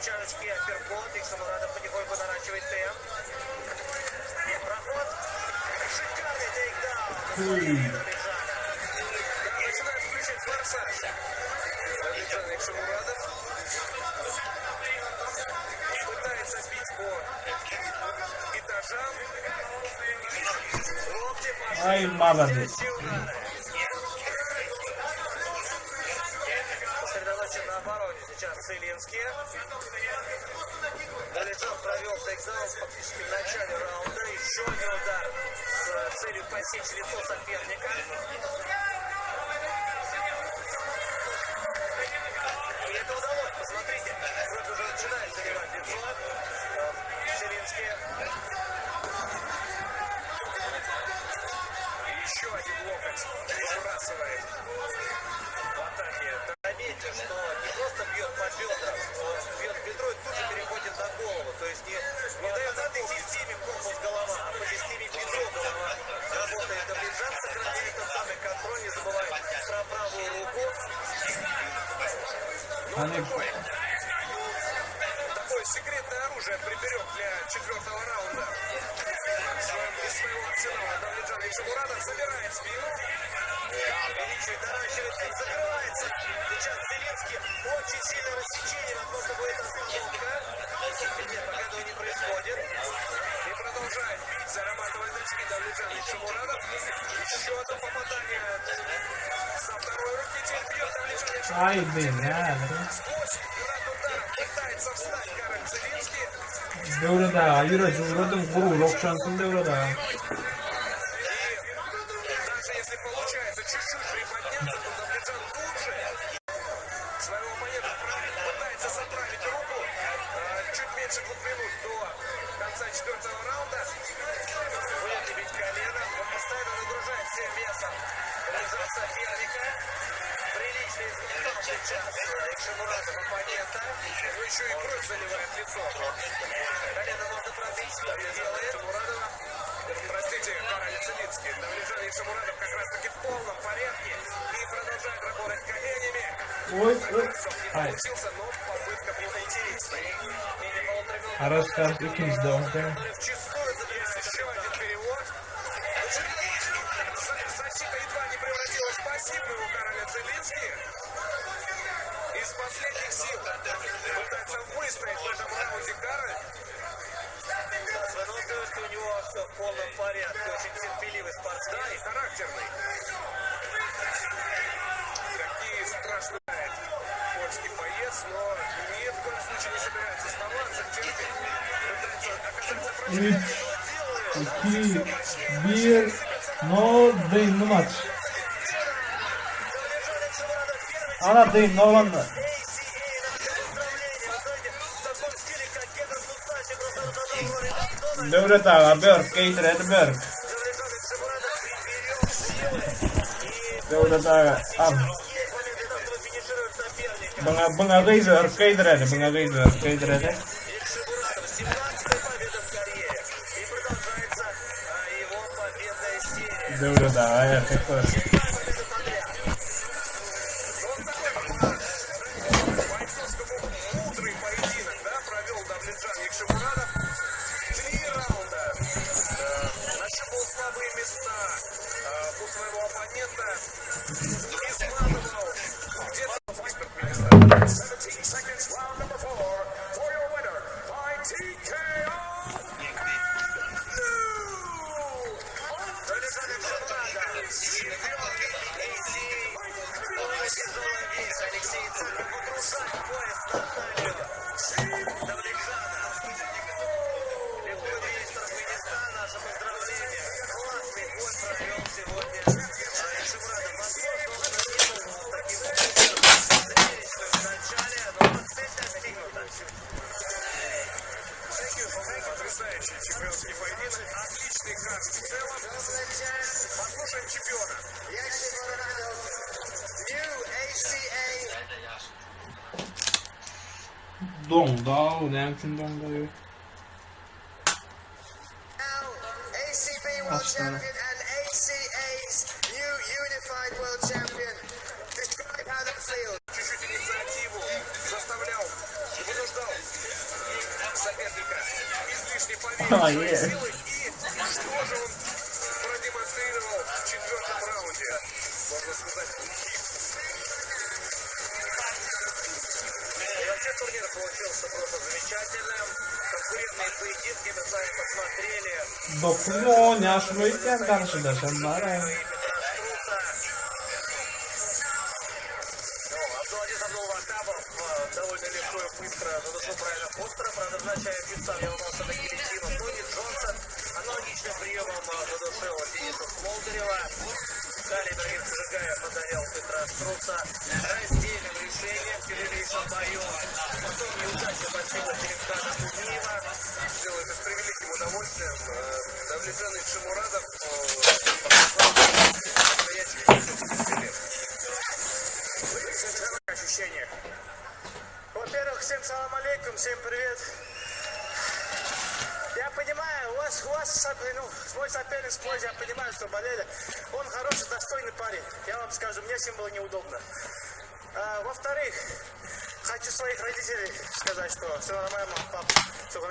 печеночки, апперкот, и Шамурадов потихоньку наращивает темп. Проход. Шикарный тейкдаун. Начинает включать форсаж. Давледжан Шамурадов пытается бить по этажам. Ай, молодец. Сосредоточен на обороне сейчас Целинский. Давледжан провел тейкдаун фактически в начале раунда. Еще один удар с целью посечь лицо соперника. И это удалось. Посмотрите, кровь уже начинает заливать лицо. Целинский. Еще один локоть выбрасывает в атаке. Заметьте, что не просто бьет по бедрам, он бьет бедро и тут же переходит на голову. То есть не дает этой системе корпус голова, а по системе бедро голова работает. Давледжан сохраняет тот самый контроль, не забывает про правую руку. Такое секретное оружие приберег для 4-го раунда. Из своего арсенала Давледжан Шамурадов забирает спину. Увеличивает, наращивает, закрывается. Сейчас Целинский. Очень сильное рассечение. Возможно, будет остановка. Нет, пока этого не происходит. И продолжает бить, зарабатывает очки Давледжан Шамурадов. Еще одно попадание со второй руки. Теперь бьет Давледжан Шамурадов. Сквозь град ударов пытается встать Карен Целинский. Devroda, yürü Cumhur'un gurur, Rokşansın devroda. Даже если получается чуть-чуть приподняться, то Давледжан тут же своего оппонента пытается заправить руку. Чуть меньше 2 минут до конца 4-го раунда. Будет бить колено. Он постоянно нагружает всем весом лежа соперника. Приличный результат сейчас Шамурадов оппонента. Но еще и кровь заливает лицо. Колено можно пробить, что делает Шамурадова. Простите, Карен Целинский. Давледжан Шамурадов как раз таки в полном порядке и продолжает работать коленями. Ой, Не получился, но попытка была интересной. Araçlar ikimiz de orada. Вчистую заберется еще один перевод. Защита едва не превратилась в пассивную у Карена Целинский. Из последних сил пытается выстоять в этом раунде Карен. Ну, что у него все в полном порядке. Очень терпеливый спортсмен и характерный. Какие страшные польский боец, но ни в коем случае не собирается сдаваться. Пытается оказаться противником. 2, 1, no değil maç. Ana değil ne olan da. Devlet ağa Börk geytiredi Börk. Devlet ağa al. Bana geytiredi geytiredi. Bana geytiredi. Devlet ağa ya tekrar. Потрясающий чемпионский поединок, отличный карт в целом. Послушаем чемпиона. Donda, o ne için donda yok. ACB World Champion and ACA's new Unified World Champion. Describe how that feels. Чуть-чуть инициативу заставлял, вынуждал соперника излишне поверил в свои есть. силы. И что же он продемонстрировал в четвертом раунде? Можно сказать, хит. И вообще турнир получился просто замечательным. Конкурентные поединки мы с вами посмотрели. 9-10 yaşlıyken karşılaşanlar. Абдуладис Абдулвахабов довольно легко и быстро задушил правильно Фостера. Правда, в начале финца въелся на гильотину. Тони Джонсон аналогичным приемом задушил Дениса Смолдырева. Далее Ибрагим Шигаев одолел Петра Струца раздельным решением в тяжелейшем бою. Потом неудача постигла Теремкана Кузниева. Сделал это с превеликим удовольствием. Давлетжан Шимурадов показал настоящий интеллект. Ощущения. Во-первых, всем салам алейкум, всем привет. Я понимаю, у вас мой соперник спорит, я понимаю, что болели. Он хороший, достойный парень. Я вам скажу, мне с ним было неудобно. Во-вторых, хочу своих родителей сказать, что все нормально, пап.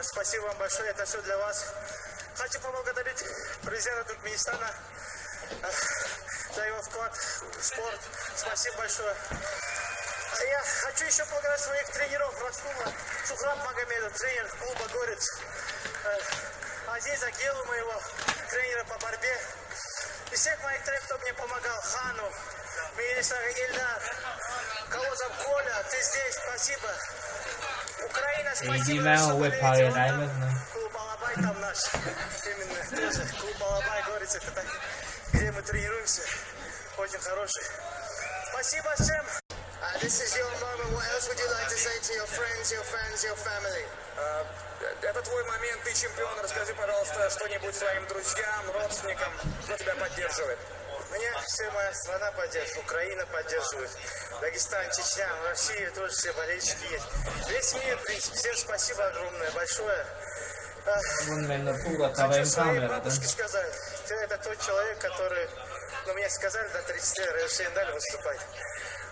Спасибо вам большое, это все для вас. Хочу поблагодарить президента Туркменистана за его вклад в спорт. Спасибо большое. Я хочу еще поблагодарить своих тренеров Расула, Шухрат Магомедов, тренер клуба «Горец», Азиза Гелу, моего тренера по борьбе, и всех моих тренеров, кто мне помогал, Хану, Мирисага Ильдар, кого зовут Коля, ты здесь, спасибо. Украина, спасибо. Клуб Алабай там наш, именно тоже, клуб Алабай, Горец, это так, где мы тренируемся, очень хороший. Спасибо всем. This is your moment. What else would you like to say to your friends, your fans, your family? Это твой момент, ты чемпион. Расскажи, пожалуйста, что-нибудь своим друзьям, родственникам, кто тебя поддерживает. Меня вся моя страна поддерживает, Украина поддерживает, Дагестан, Чечня, Россия тоже все болельщики есть. Весь мир, в принципе, всем спасибо огромное, большое. Хочу своей бабушке сказать, ты это тот человек, который, мне сказали, до 30 лет разрешение дали выступать.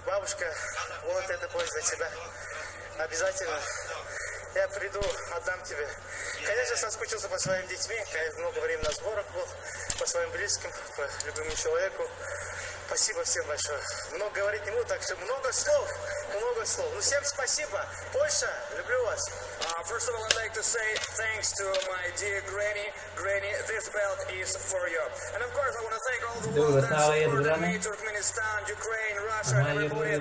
Бабушка, вот это будет за тебя. Обязательно. Я приду, отдам тебе. Конечно, соскучился по своим детьми. Конечно, много времени на сборах был. По своим близким, по любимому человеку. Спасибо всем большое. Много говорить не буду, так что много слов. Много слов. Ну, всем спасибо. Польша, люблю вас. First of all, I'd like to say thanks to my dear Granny. Granny, this belt is for you. And of course, I want to thank all the world that supported me, Turkmenistan, Ukraine, Russia, and everybody.